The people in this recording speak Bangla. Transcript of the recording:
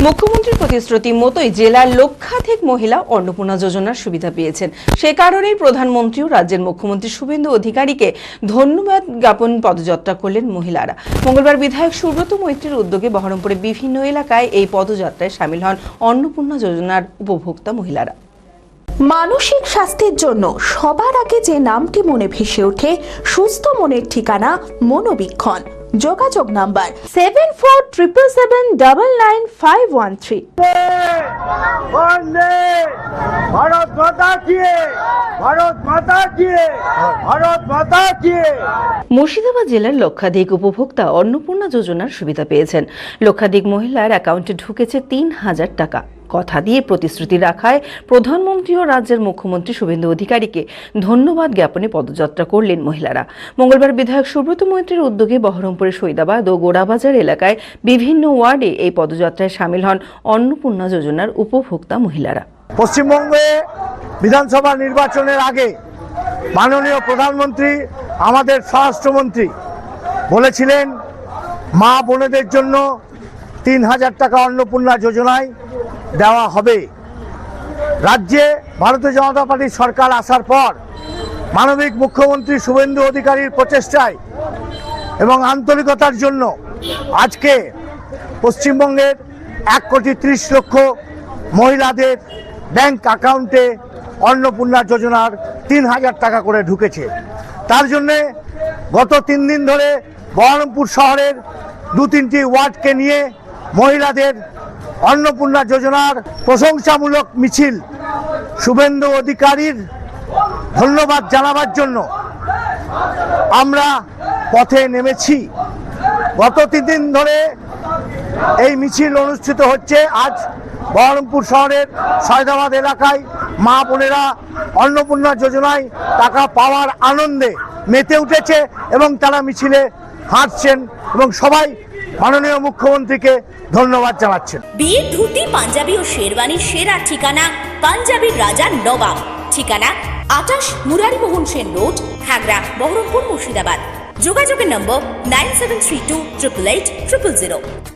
মুখ্যমন্ত্রীর প্রতিশ্রুতি মতোই জেলার লক্ষাধিক মহিলা অন্নপূর্ণা যোজনার সুবিধা পেয়েছেন। সে কারণেই প্রধানমন্ত্রী ও রাজ্যের মুখ্যমন্ত্রী শুভেন্দু অধিকারীকে ধন্যবাদ জ্ঞাপন পদযাত্রা করলেন মহিলারা। মঙ্গলবার বিধায়ক সুব্রত মৈত্রীর উদ্যোগে বহরমপুরের বিভিন্ন এলাকায় এই পদযাত্রায় সামিল হন অন্নপূর্ণা যোজনার উপভোক্তা মহিলারা। মানসিক স্বাস্থ্যের জন্য সবার আগে যে নামটি মনে ভেসে ওঠে, সুস্থ মনের ঠিকানা মনোবীক্ষণ। যোগাযোগ নাম্বার 7477799513। ভারত মাতা কি, ভারত মাতা কি, ভারত মাতা কি। মুর্শিদাবাদ জেলার লক্ষাধিক উপভোক্তা অন্নপূর্ণা যোজনার সুবিধা পেয়েছেন। লক্ষাধিক মহিলার অ্যাকাউন্টে ঢুকেছে ৩,০০০ টাকা। কথা দিয়ে প্রতিশ্রুতি রাখায় প্রধানমন্ত্রী ও রাজ্যের মুখ্যমন্ত্রী শুভেন্দু অধিকারীকে ধন্যবাদ জ্ঞাপনে পদযাত্রা করলেন মহিলারা। মঙ্গলবার বিধায়ক সুব্রত মৈত্রীর উদ্যোগে বহরমপুরের সৈদাবাদ ও গোড়াবাজার এলাকায় বিভিন্ন ওয়ার্ডে এই পদযাত্রায় সামিল হন অন্নপূর্ণা যোজনার উপভোক্তা মহিলারা। পশ্চিমবঙ্গে বিধানসভা নির্বাচনের আগে মাননীয় প্রধানমন্ত্রী, আমাদের স্বরাষ্ট্রমন্ত্রী বলেছিলেন মা বোনেদের জন্য ৩,০০০ টাকা অন্নপূর্ণা যোজনায় দেওয়া হবে। রাজ্যে ভারতীয় জনতা পার্টির সরকার আসার পর মানবিক মুখ্যমন্ত্রী শুভেন্দু অধিকারীর প্রচেষ্টায় এবং আন্তরিকতার জন্য আজকে পশ্চিমবঙ্গের 1,30,00,000 মহিলাদের ব্যাংক অ্যাকাউন্টে অন্নপূর্ণা যোজনার ৩,০০০ টাকা করে ঢুকেছে। তার জন্যে গত 3 দিন ধরে বহরমপুর শহরের 2-3টি ওয়ার্ডকে নিয়ে মহিলাদের অন্নপূর্ণা যোজনার প্রশংসামূলক মিছিল শুভেন্দু অধিকারীর ধন্যবাদ জানাবার জন্য আমরা পথে নেমেছি। গত 3 দিন ধরে এই মিছিল অনুষ্ঠিত হচ্ছে। আজ বহরমপুর শহরের সৈদাবাদ এলাকায় মা বোনেরা অন্নপূর্ণা যোজনায় টাকা পাওয়ার আনন্দে মেতে উঠেছে এবং তারা মিছিলে হাঁটছেন এবং সবাই মাননীয় মুখ্যমন্ত্রীকে ধন্যবাদ জানাচ্ছেন। বিয়ে, ধুতি, পাঞ্জাবি ও শেরওয়ানির সেরা ঠিকানা পাঞ্জাবির রাজা নবাব। ঠিকানা 28 মুরারিমোহন সেন রোড, খাগড়া, বহরমপুর, মুর্শিদাবাদ। যোগাযোগের নম্বর 9732880000।